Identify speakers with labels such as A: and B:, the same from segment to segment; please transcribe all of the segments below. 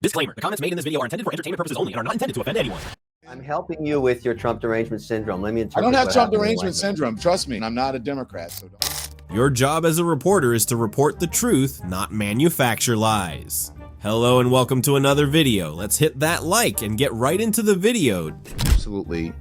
A: Disclaimer, the comments made in this video are intended for entertainment purposes only and are not intended to offend anyone.
B: I'm helping you with your Trump derangement syndrome. Let me interpret.
C: I don't have Trump derangement syndrome. Trust me, I'm not a Democrat. So don't.
A: Your job as a reporter is to report the truth, not manufacture lies. Hello and welcome to another video. Let's hit that like and get right into the video.
C: Absolutely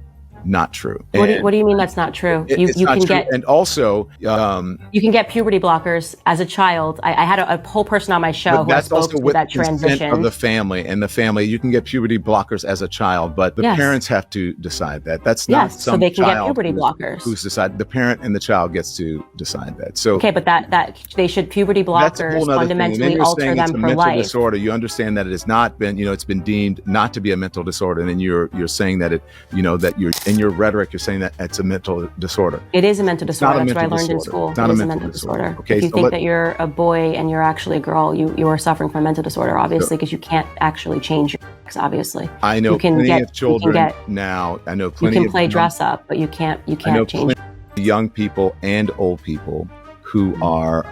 C: not true.
D: What do you mean that's not true? You can get,
C: and also
D: you can get puberty blockers as a child. I had a whole person on my show who spoke to that transition
C: of the family, and the family. You can get puberty blockers as a child, but the parents have to decide that. That's not some
D: so they can
C: child
D: get puberty blockers.
C: Who's decided? The parent and the child gets to decide that. So
D: okay, but that they should puberty blockers fundamentally alter them for life.
C: Disorder. You understand that it has not been, it's been deemed not to be a mental disorder, and then you're saying that it, that you're in your rhetoric, you're saying that it's a mental disorder.
D: It is a mental disorder. That's what I learned in school.
C: It's not
D: a
C: mental disorder. Okay,
D: if you think that you're a boy and you're actually a girl, you are suffering from a mental disorder, obviously, because you can't actually change your sex, obviously.
C: I know plenty of children now. I know plenty.
D: You can play dress up, but you can't change.
C: Young people and old people who are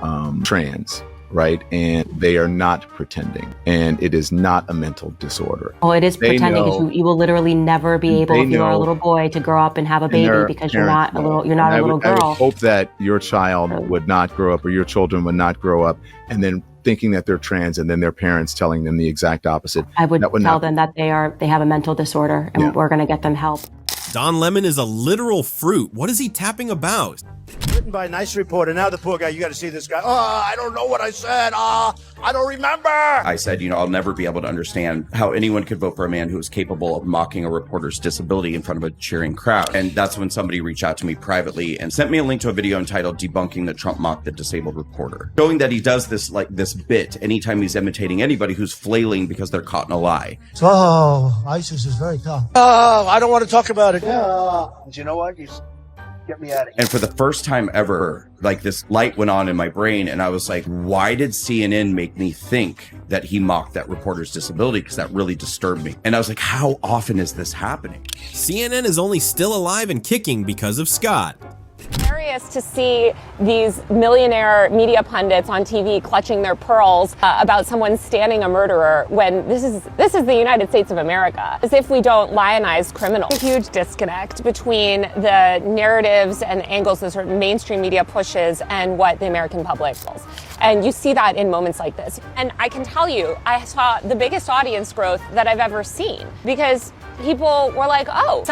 C: trans. Right, and they are not pretending, and it is not a mental disorder.
D: Oh, it is pretending, because you will literally never be able, if you are a little boy, to grow up and have a baby, because you're not a little girl.
C: I would hope that your child would not grow up, or your children would not grow up, and then thinking that they're trans, and then their parents telling them the exact opposite.
D: I would tell them that they have a mental disorder, and we're going to get them help.
A: Don Lemon is a literal fruit. What is he tapping about?
E: Written by a nice reporter. Now the poor guy, you got to see this guy. Oh, I don't know what I said. I don't remember.
F: I said, I'll never be able to understand how anyone could vote for a man who is capable of mocking a reporter's disability in front of a cheering crowd. And that's when somebody reached out to me privately and sent me a link to a video entitled "Debunking the Trump Mock the Disabled Reporter," showing that he does this bit anytime he's imitating anybody who's flailing because they're caught in a lie.
E: Oh, ISIS is very tough. Oh, I don't want to talk about it. Yeah. You know what? Get me out of here.
F: And for the first time ever, this light went on in my brain, and I was like, why did CNN make me think that he mocked that reporter's disability? Because that really disturbed me. And I was like, how often is this happening?
A: CNN is only still alive and kicking because of Scott.
G: Hilarious to see these millionaire media pundits on TV clutching their pearls about someone standing a murderer, when this is the United States of America. As if we don't lionize criminals. A huge disconnect between the narratives and angles that sort of mainstream media pushes and what the American public feels. And you see that in moments like this. And I can tell you, I saw the biggest audience growth that I've ever seen, because people were like, oh,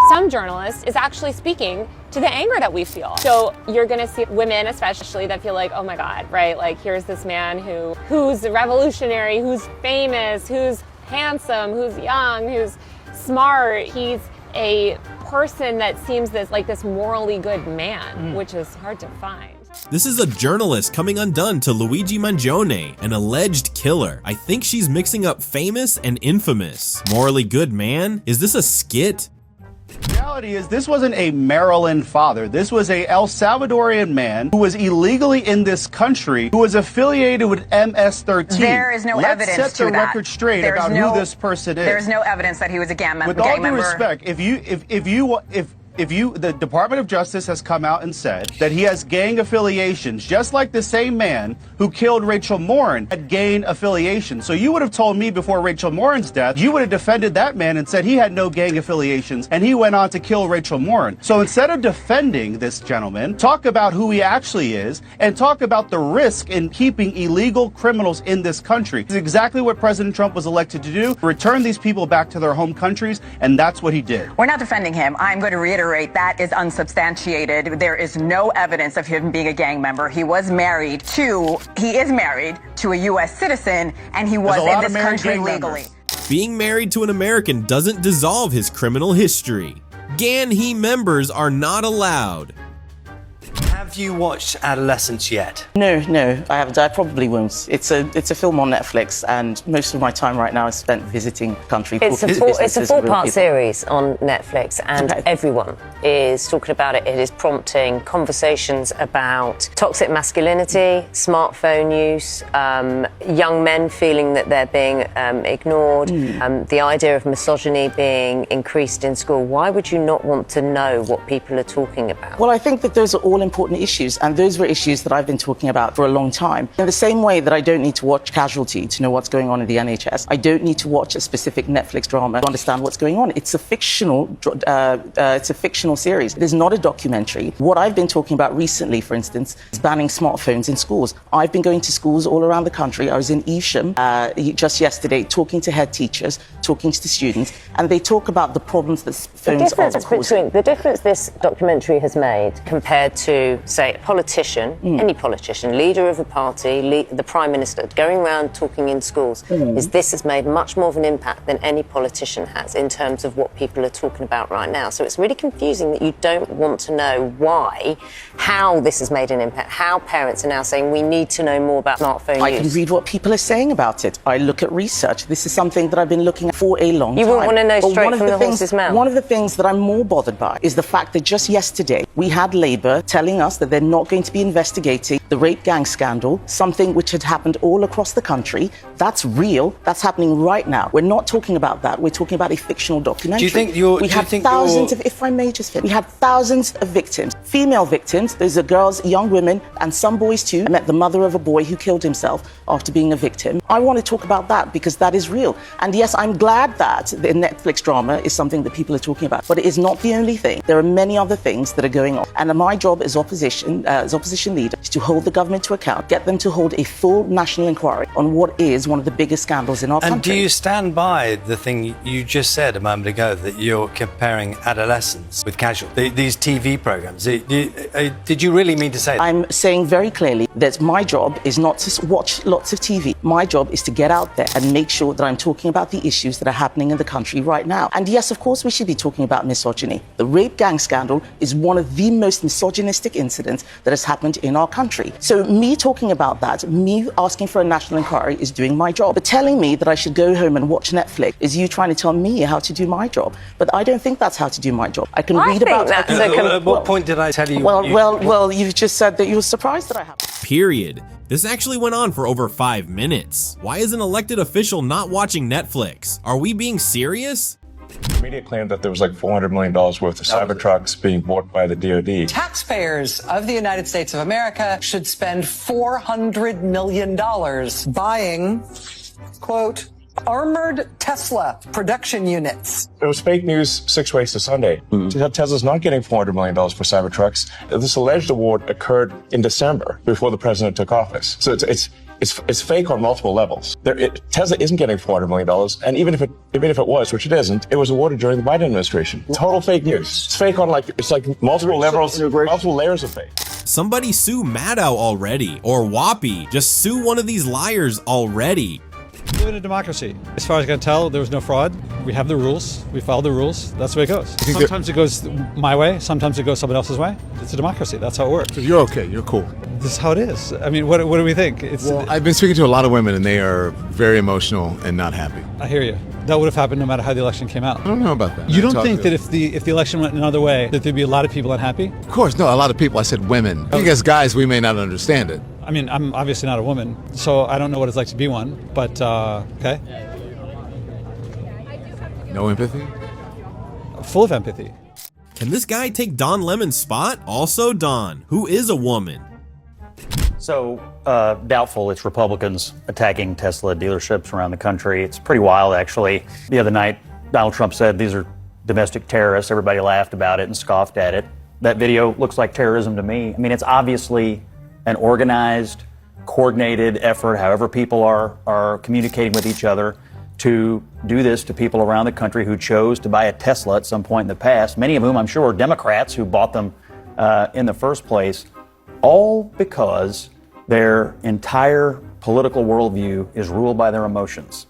G: some journalist is actually speaking to the anger that we feel. So you're gonna see women especially that feel like, oh my God, right? Like, here's this man who's revolutionary, who's famous, who's handsome, who's young, who's smart. He's a person that seems this morally good man, which is hard to find.
A: This is a journalist coming undone to Luigi Mangione, an alleged killer. I think she's mixing up famous and infamous. Morally good man? Is this a skit?
H: The reality is, this wasn't a Maryland father. This was a El Salvadorian man who was illegally in this country, who was affiliated with MS-13.
I: There is no evidence to that.
H: Let's set the record straight about who this person is.
I: There is no evidence that he was a gang member.
H: With all due respect, if the Department of Justice has come out and said that he has gang affiliations, just like the same man who killed Rachel Morin had gang affiliations. So you would have told me before Rachel Morin's death, you would have defended that man and said he had no gang affiliations, and he went on to kill Rachel Morin. So instead of defending this gentleman, talk about who he actually is, and talk about the risk in keeping illegal criminals in this country. This is exactly what President Trump was elected to do: return these people back to their home countries, and that's what he did.
I: We're not defending him. I'm going to reiterate that is unsubstantiated. There is no evidence of him being a gang member. He is married to a U.S. citizen, and he was in this country legally.
A: Being married to an American doesn't dissolve his criminal history. Gan-He members are not allowed.
J: Have you watched Adolescence yet?
K: No, I haven't. I probably won't. It's a film on Netflix, and most of my time right now is spent visiting country.
L: It's a four-part series on Netflix, and everyone is talking about it. It is prompting conversations about toxic masculinity, smartphone use, young men feeling that they're being ignored, the idea of misogyny being increased in school. Why would you not want to know what people are talking about?
K: Well, I think that those are all important issues, and those were issues that I've been talking about for a long time. In the same way that I don't need to watch Casualty to know what's going on in the NHS, I don't need to watch a specific Netflix drama to understand what's going on. It's a fictional series. It is not a documentary. What I've been talking about recently, for instance, is banning smartphones in schools. I've been going to schools all around the country. I was in Evesham just yesterday, talking to head teachers, talking to the students, and they talk about the problems that phones are causing.
L: The difference this documentary has made compared to, say, a politician, any politician, leader of a party, the Prime Minister, going around talking in schools, is this has made much more of an impact than any politician has in terms of what people are talking about right now. So it's really confusing that you don't want to know how this has made an impact, how parents are now saying we need to know more about smartphone use.
K: I can read what people are saying about it. I look at research. This is something that I've been looking at for a long time.
L: You wouldn't want to know straight from the horse's mouth.
K: One of the things that I'm more bothered by is the fact that just yesterday we had Labour telling us that they're not going to be investigating the rape gang scandal, something which had happened all across the country. That's real. That's happening right now. We're not talking about that. We're talking about a fictional documentary.
J: Do you think
K: we had thousands of, if I may just finish, we had thousands of victims, female victims. Those are girls, young women, and some boys too. I met the mother of a boy who killed himself after being a victim. I want to talk about that because that is real. And yes, I'm glad that the Netflix drama is something that people are talking about, but it is not the only thing. There are many other things that are going on. And my job as opposition leader is to hold the government to account, get them to hold a full national inquiry on what is one of the biggest scandals in our country.
J: And do you stand by the thing you just said a moment ago, that you're comparing adolescence with casual, these TV programs? Did you really mean to say that?
K: I'm saying very clearly that my job is not to watch lots of TV. My job is to get out there and make sure that I'm talking about the issues that are happening in the country right now. And yes, of course, we should be talking about misogyny. The rape gang scandal is one of the most misogynistic incidents that has happened in our country. So me talking about that, me asking for a national inquiry is doing my job. But telling me that I should go home and watch Netflix is you trying to tell me how to do my job. But I don't think that's how to do my job. I can read about it.
J: At what point did I tell you?
K: Well, you've just said that you were surprised that I have.
A: Period. This actually went on for over 5 minutes. Why is an elected official not watching Netflix? Are we being serious?
M: The media claimed that there was like $400 million worth of Cybertrucks being bought by the DoD.
N: Taxpayers of the United States of America should spend $400 million buying, quote, armored Tesla production units.
M: It was fake news 6 ways to Sunday. Tesla's not getting $400 million for Cybertrucks. This alleged award occurred in December before the president took office. So it's fake on multiple levels. Tesla isn't getting $400 million, and even if it was, which it isn't, it was awarded during the Biden administration. Total fake news. It's fake on it's like multiple levels, multiple layers of fake.
A: Somebody sue Maddow already, or Whoppy. Just sue one of these liars already.
O: We live in a democracy. As far as I can tell, there was no fraud. We have the rules. We follow the rules. That's the way it goes. Sometimes it goes my way. Sometimes it goes someone else's way. It's a democracy. That's how it works.
P: You're okay. You're cool.
O: This is how it is. I mean, what do we think?
P: I've been speaking to a lot of women, and they are very emotional and not happy.
O: I hear you. That would have happened no matter how the election came out.
P: I don't know about that.
O: You don't think that if the election went another way, that there'd be a lot of people unhappy?
P: Of course, no. A lot of people. I said women. I think as guys, we may not understand it.
O: I mean, I'm obviously not a woman, so I don't know what it's like to be one, but, okay.
P: No empathy?
O: Full of empathy.
A: Can this guy take Don Lemon's spot? Also Don, who is a woman.
Q: So, doubtful it's Republicans attacking Tesla dealerships around the country. It's pretty wild, actually. The other night, Donald Trump said these are domestic terrorists. Everybody laughed about it and scoffed at it. That video looks like terrorism to me. I mean, it's obviously an organized, coordinated effort, however people are communicating with each other, to do this to people around the country who chose to buy a Tesla at some point in the past, many of whom I'm sure are Democrats who bought them in the first place, all because their entire political worldview is ruled by their emotions.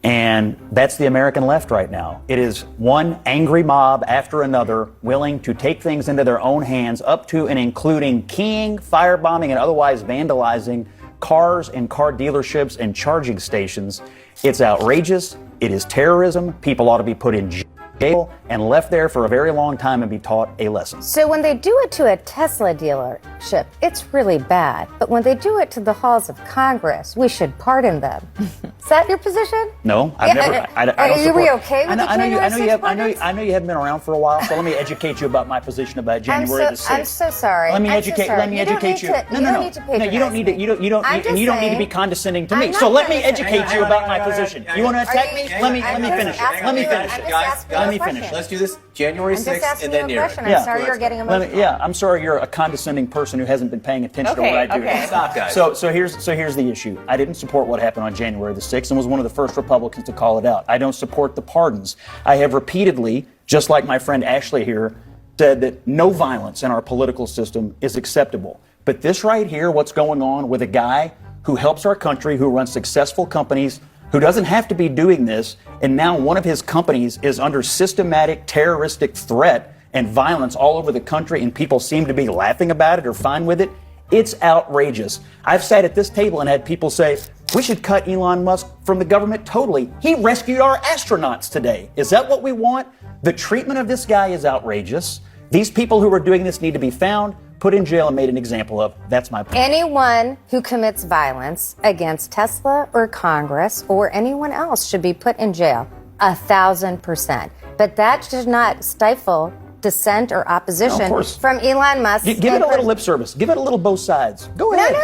Q: And that's the American left right now. It is one angry mob after another willing to take things into their own hands, up to and including keying, firebombing, and otherwise vandalizing cars and car dealerships and charging stations. It's outrageous. It is terrorism. People ought to be put in jail. jail and left there for a very long time and be taught a lesson.
R: So when they do it to a Tesla dealership, it's really bad. But when they do it to the halls of Congress, we should pardon them. Is that your position?
Q: No, I've never. I don't
R: Are
Q: support.
R: you okay with the January 6th pardons?
Q: I know you haven't been around for a while, so let me educate you about my position about January the 6th.
R: I'm so sorry.
Q: Let me educate you.
R: No, you don't need to patronize
Q: you don't need to. You don't need to be condescending to me. So let me educate you about my position. You want to attack me? Let me finish it. Let me finish it. Let me finish.
B: Let's do this January 6th and then near it.
R: I'm sorry you're getting emotional.
Q: I'm sorry you're a condescending person who hasn't been paying attention to what I do.
B: Okay. Stop, guys.
Q: So here's the issue. I didn't support what happened on January the 6th and was one of the first Republicans to call it out. I don't support the pardons. I have repeatedly, just like my friend Ashley here, said that no violence in our political system is acceptable. But this right here, what's going on with a guy who helps our country, who runs successful companies, who doesn't have to be doing this, and now one of his companies is under systematic terroristic threat and violence all over the country, and people seem to be laughing about it or fine with it. It's outrageous. I've sat at this table and had people say, we should cut Elon Musk from the government totally. He rescued our astronauts today. Is that what we want? The treatment of this guy is outrageous. These people who are doing this need to be found, put in jail, and made an example of. That's my point.
R: Anyone who commits violence against Tesla or Congress or anyone else should be put in jail, 1,000%. But that should not stifle dissent or opposition from Elon Musk.
Q: Give it a little lip service. Give it a little both sides. Go ahead.
R: No,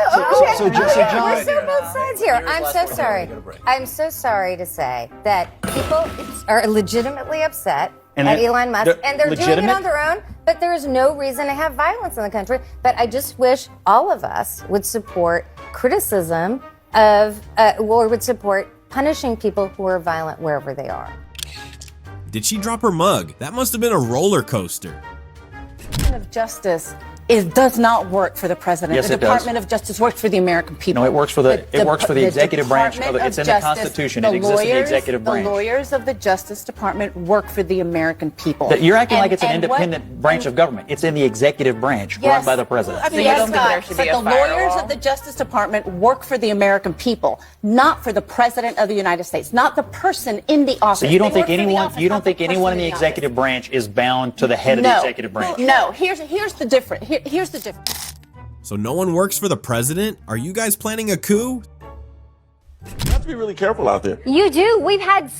Q: John,
R: we're so both sides here. I'm so sorry. I'm so sorry to say that people are legitimately upset at Elon Musk, and they're doing it on their own, but there is no reason to have violence in the country. But I just wish all of us would support criticism of, or would support punishing people who are violent wherever they are.
A: Did she drop her mug? That must have been a roller coaster.
S: Of Justice does not work for the president.
Q: Yes,
S: the Department of Justice works for the American people.
Q: No, it works for the executive branch. It's in the Constitution. It exists in the executive branch.
S: The lawyers of the Justice Department work for the American people.
Q: You're acting like it's an independent branch of government. It's in the executive branch run by the president.
S: Yes, but the lawyers of the Justice Department work for the American people, not for the president of the United States, not the person in the office.
Q: So you don't think anyone in the executive branch is bound to the head of the executive branch?
S: No. Here's the difference. Here's the difference.
A: So no one works for the president? Are you guys planning a coup?
T: You have to be really careful out there.
U: You do. We've had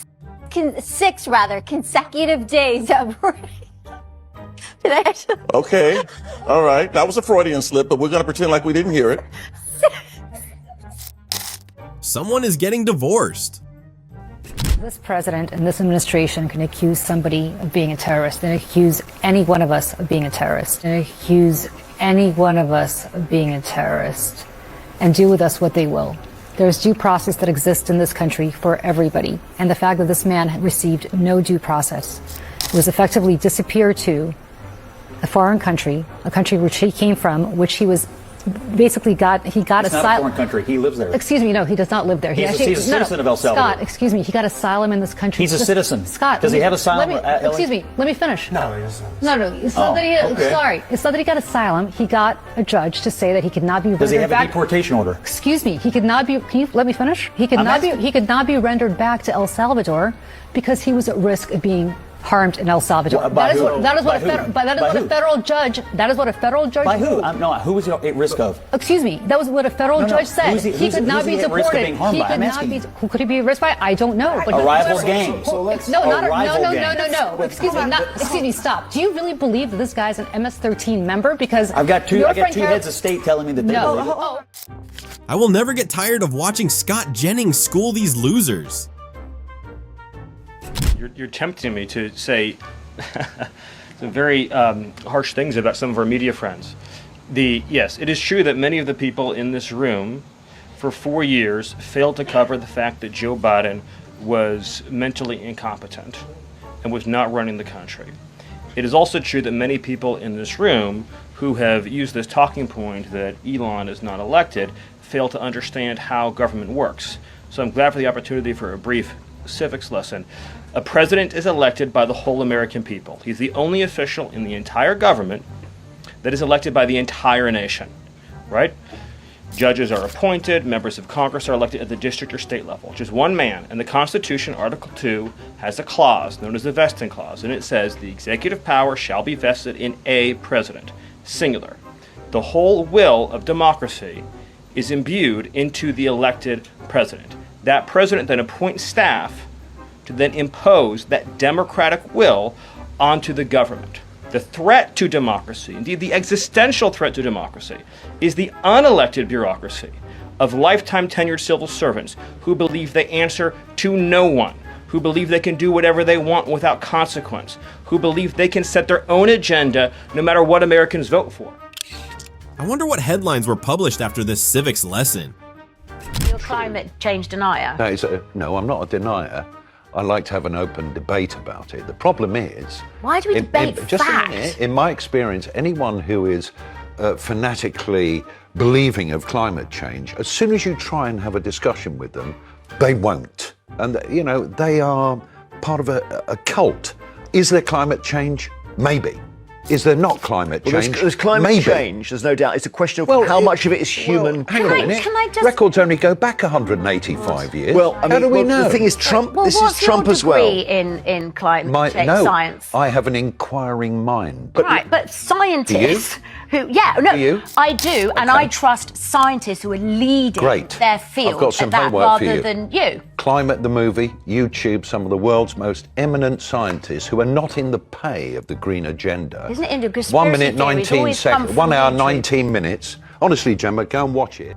U: six consecutive days of Did I actually?
T: Okay. All right. That was a Freudian slip, but we're going to pretend like we didn't hear it.
A: Someone is getting divorced.
V: This president and this administration can accuse somebody of being a terrorist and accuse any one of us of being a terrorist and accuse any one of us of being a terrorist and do with us what they will. There's due process that exists in this country for everybody. And the fact that this man received no due process, was effectively disappeared to a foreign country, a country which he came from, which he was basically he got
Q: it's not
V: asylum.
Q: a foreign country. He lives there.
V: Excuse me, no, he does not live there.
Q: He's a citizen of El Salvador.
V: Scott, excuse me, he got asylum in this country.
Q: He's a citizen.
V: Scott,
Q: does he have asylum?
V: Excuse me, let me finish.
Q: No,
V: he doesn't. No, it's not that he. Sorry, it's not that he got asylum. He got a judge to say that he could not be.
Q: Does he have a deportation order?
V: Excuse me, he could not be. Can you let me finish? He could not be. He could not be rendered back to El Salvador because he was at risk of being harmed in El Salvador. That is what a federal judge. That is what a federal judge.
Q: By who? Who was he at risk of?
V: Excuse me. That was what a federal judge said. He could not be deported. He could not be. Who could he be at risk by? I don't know.
Q: But a rival gang.
V: No. Excuse me. Excuse me. Stop. Do you really believe that this guy's an MS-13 member? Because
Q: I've got two heads of state telling me that they believe it.
A: I will never get tired of watching Scott Jennings school these losers.
W: You're tempting me to say some very harsh things about some of our media friends. Yes, it is true that many of the people in this room for 4 years failed to cover the fact that Joe Biden was mentally incompetent and was not running the country. It is also true that many people in this room who have used this talking point that Elon is not elected fail to understand how government works. So I'm glad for the opportunity for a brief civics lesson. A president is elected by the whole American people. He's the only official in the entire government that is elected by the entire nation, right? Judges are appointed, members of Congress are elected at the district or state level, just one man. And the Constitution, Article 2, has a clause known as the vesting clause, and it says the executive power shall be vested in a president, singular. The whole will of democracy is imbued into the elected president. That president then appoints staff to then impose that democratic will onto the government. The threat to democracy, indeed the existential threat to democracy, is the unelected bureaucracy of lifetime tenured civil servants who believe they answer to no one, who believe they can do whatever they want without consequence, who believe they can set their own agenda no matter what Americans vote for.
A: I wonder what headlines were published after this civics lesson.
U: You're a climate change denier.
C: No, I'm not a denier. I like to have an open debate about it. The problem is...
U: Why do we debate
C: just
U: facts?
C: a minute, in my experience, anyone who is fanatically believing of climate change, as soon as you try and have a discussion with them, they won't. And, you know, they are part of a cult. Is there climate change? Maybe. Is there not climate change?
D: There's climate
C: Maybe.
D: change, there's no doubt. It's a question of how much of it is human.
C: Hang on a minute. Records only go back 185 years.
D: Well, I mean,
C: how do we know?
D: The thing is, Trump.
U: Well,
D: this
U: what's
D: is Trump
U: your
D: as well.
U: degree in climate change science?
C: I have an inquiring mind.
U: Right, but scientists who,
C: Do you?
U: I do, and I trust scientists who are leading their field
C: I've got some
U: at that
C: homework for
U: rather
C: you.
U: than you.
C: Climate the movie, YouTube, some of the world's most eminent scientists who are not in the pay of the green agenda.
U: Isn't it in a conspiracy
C: 1 minute,
U: theories
C: 19
U: always come
C: seconds,
U: from
C: 1 hour,
U: YouTube?
C: 19 minutes. Honestly, Gemma, go and watch it.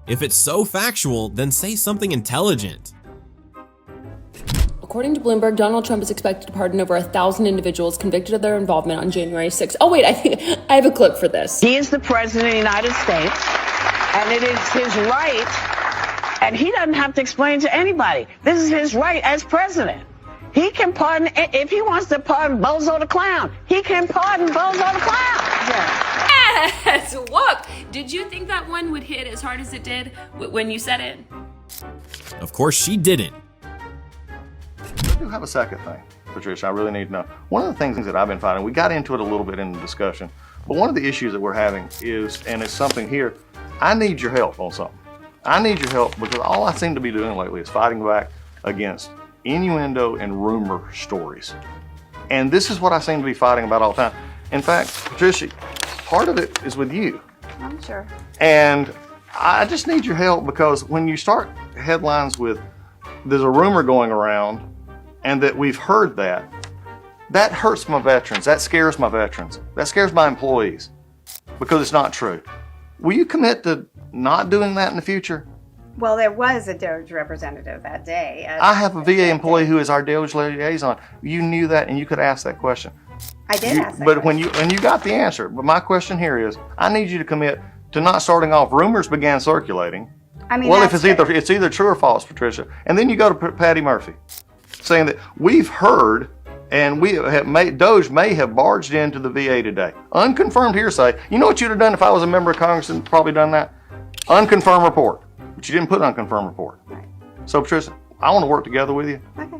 A: If it's so factual, then say something intelligent.
E: According to Bloomberg, Donald Trump is expected to pardon over 1,000 individuals convicted of their involvement on January 6th. Oh, wait, I think I have a clip for this.
X: He is the president of the United States, and it is his right, and he doesn't have to explain to anybody. This is his right as president. He can pardon, if he wants to pardon Bozo the Clown, he can pardon Bozo the Clown.
E: Yes, look, did you think that one would hit as hard as it did when you said it?
A: Of course she didn't.
T: I do have a second thing, Patricia, I really need to know. One of the things that I've been finding, we got into it a little bit in the discussion, but one of the issues that we're having is, and it's something here, I need your help on something. I need your help because all I seem to be doing lately is fighting back against innuendo and rumor stories. And this is what I seem to be fighting about all the time. In fact, Patricia, part of it is with you.
R: I'm sure.
T: And I just need your help because when you start headlines with, there's a rumor going around and that we've heard that hurts my veterans. That scares my veterans. That scares my employees because it's not true. Will you commit to not doing that in the future?
R: Well, there was a DOJ representative that day.
T: I have a VA employee who is our DOJ liaison. You knew that and you could ask that question.
R: I did ask that
T: But
R: question.
T: when you got the answer. But my question here is, I need you to commit to not starting off rumors began circulating.
R: I mean,
T: well, if
R: that's
T: it's either true or false, Patricia, and then you go to Patty Murphy, saying that we've heard and we have DOJ may have barged into the VA today. Unconfirmed hearsay. You know what you'd have done if I was a member of Congress and probably done that? Unconfirmed report. But you didn't put unconfirmed report. Right. So, Patricia, I want to work together with you.
R: Okay.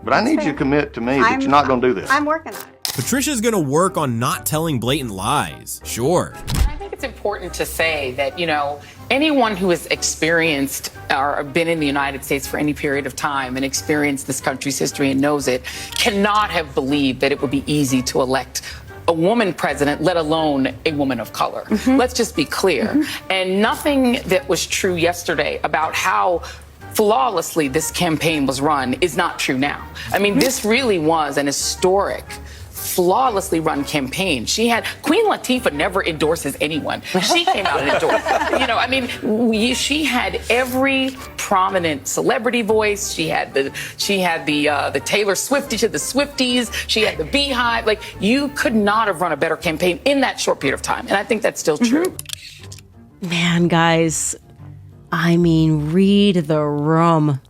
T: But I need you to commit to me that you're not going to do this.
R: I'm working on it.
A: Patricia's gonna work on not telling blatant lies, sure.
Y: I think it's important to say that, you know, anyone who has experienced or been in the United States for any period of time and experienced this country's history and knows it cannot have believed that it would be easy to elect a woman president, let alone a woman of color. Let's just be clear. And nothing that was true yesterday about how flawlessly this campaign was run is not true now. I mean, this really was an historic, flawlessly run campaign. Queen Latifah never endorses anyone. She came out and endorsed. You know, I mean, she had every prominent celebrity voice. She had the Taylor Swift to the Swifties. She had the Beehive. Like, you could not have run a better campaign in that short period of time. And I think that's still true.
Z: Man, guys, I mean, read the room.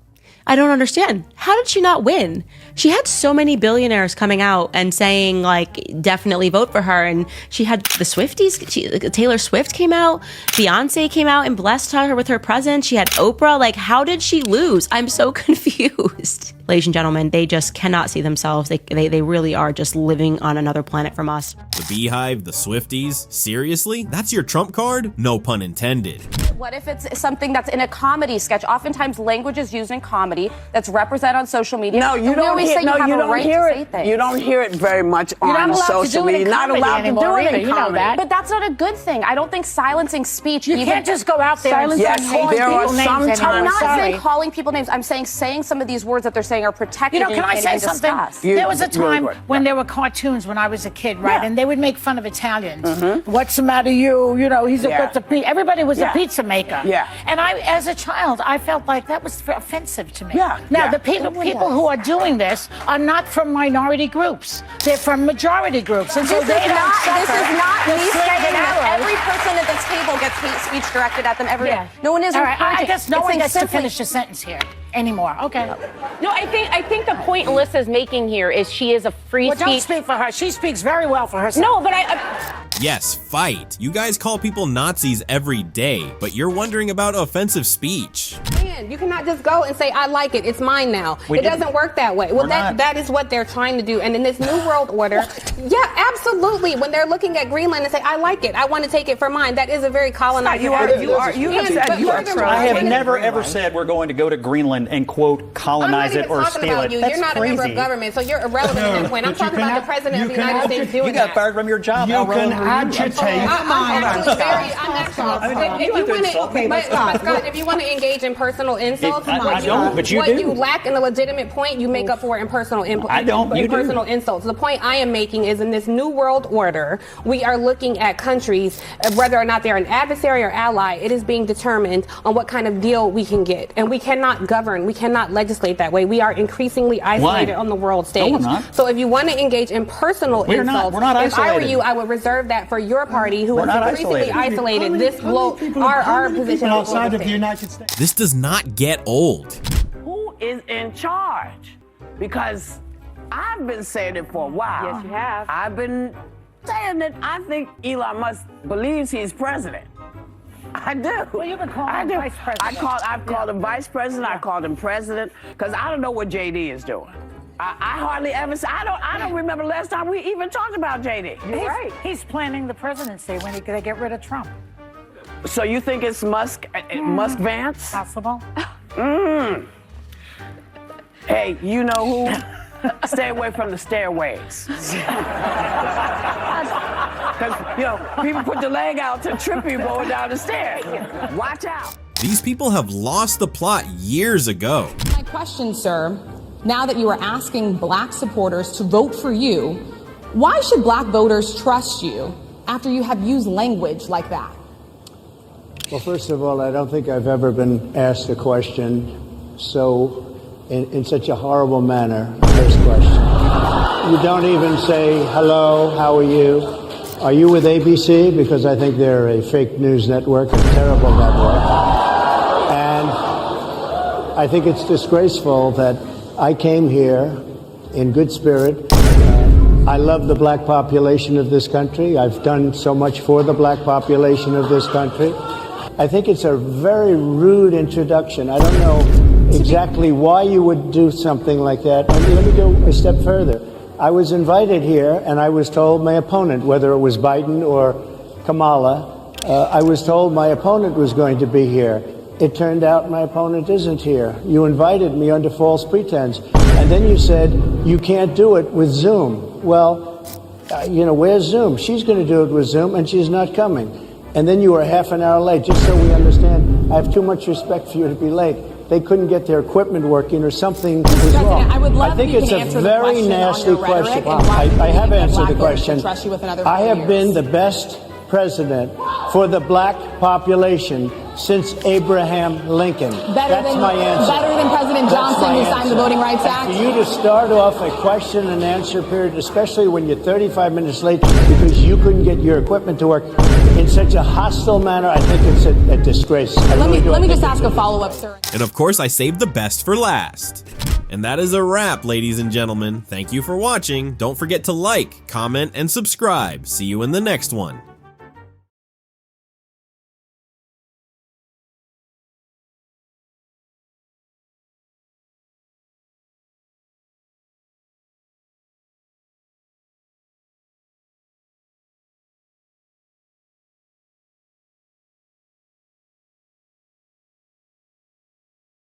Z: I don't understand. How did she not win? She had so many billionaires coming out and saying, like, definitely vote for her. And she had the Swifties. Taylor Swift came out. Beyonce came out and blessed her with her presence. She had Oprah. Like, how did she lose? I'm so confused. Ladies and gentlemen, they just cannot see themselves. They really are just living on another planet from us.
A: The Beehive, the Swifties? Seriously? That's your trump card? No pun intended.
F: What if it's something that's in a comedy sketch? Oftentimes language is used in comedy that's represented on social media.
X: No, you don't hear, no, you don't hear it. You don't hear it very much on social media. You're not allowed to do it in comedy.
F: But that's not a good thing. I don't think silencing speech.
S: You can't just go out there and
X: yes, there are sometimes.
F: I'm not saying calling people names. I'm saying some of these words that they're saying are protected.
S: Can I say something? There was a time when there were cartoons when I was a kid, right? And they would make fun of Italians. What's the matter, you? You know, he's a pizza. Everybody was a pizza maker. And I, as a child, I felt like that was offensive to me. Now, the people who are doing this are not from minority groups. They're from majority groups. And so
F: this is not me saying that every person at this table gets hate speech directed at them every day. No one is.
S: All right, I guess no one gets to finish a sentence here anymore. Okay.
F: No, I think the point Alyssa's making here is she is a free speech.
S: Don't speak for her. She speaks very well for herself.
F: No, but
A: Yes, fight. You guys call people Nazis every day, but you're wondering about offensive speech.
G: You cannot just go and say, I like it, it's mine now. It doesn't work that way. Well, that is what they're trying to do. And in this new world order, absolutely. When they're looking at Greenland and say, I like it, I want to take it for mine, that is a very colonizing attitude.
Q: I have never ever said we're going to go to Greenland and, quote, colonize it or steal it.
G: You're not a member of government, so you're irrelevant at that point. I'm talking about the president of the United States doing that.
Q: You got fired from your job.
G: You can agitate. If you want to engage in personal insults,
Q: I don't, but you do.
G: What you lack in a legitimate point, you make up for in personal insults.
Q: I don't, you
G: personal insults. The point I am making is in this new world order, we are looking at countries, whether or not they're an adversary or ally, it is being determined on what kind of deal we can get. And we cannot govern, we cannot legislate that way. We are increasingly isolated on the world stage.
Q: No, we're not.
G: So if you want to engage in personal insults,
Q: we're not
G: if I were
Q: isolated.
G: you, I would reserve that for your party, who is increasingly isolated. This our position
H: outside of the United States.
A: This does not get old.
X: Who is in charge? Because I've been saying it for a while.
F: Yes, you have.
X: I've been saying that I think Elon Musk believes he's president. I do.
S: Well, you've been calling him vice president.
X: I've called him vice president. I called him president because I don't know what JD is doing. I hardly ever say. I don't remember the last time we even talked about JD.
S: You're right. He's planning the presidency when they get rid of Trump.
X: So you think it's Musk Vance?
S: Possible.
X: Hey, you know who? Stay away from the stairways. Because, people put the leg out to trip you going down the stairs. Watch out.
A: These people have lost the plot years ago.
I: My question, sir, now that you are asking black supporters to vote for you, why should black voters trust you after you have used language like that?
J: Well, first of all, I don't think I've ever been asked a question in such a horrible manner. First question. You don't even say, hello, how are you? Are you with ABC? Because I think they're a fake news network, a terrible network. And I think it's disgraceful that I came here in good spirit. I love the black population of this country. I've done so much for the black population of this country. I think it's a very rude introduction. I don't know exactly why you would do something like that. And let me go a step further. I was invited here, and I was told my opponent, whether it was Biden or Kamala, I was told my opponent was going to be here. It turned out my opponent isn't here. You invited me under false pretense. And then you said, you can't do it with Zoom. Well, where's Zoom? She's going to do it with Zoom, and she's not coming. And then you were half an hour late. Just so we understand, I have too much respect for you to be late. They couldn't get their equipment working or something was wrong. I think it's a very nasty question. I have answered the question. I have been the best president for the black population since Abraham Lincoln. That's my answer.
I: Better than President Johnson, who signed the Voting Rights Act?
J: For you to start off a question and answer period, especially when you're 35 minutes late because you couldn't get your equipment to work in such a hostile manner, I think it's a disgrace.
I: Let me just ask a follow-up, sir.
A: And of course, I saved the best for last. And that is a wrap, ladies and gentlemen. Thank you for watching. Don't forget to like, comment, and subscribe. See you in the next one.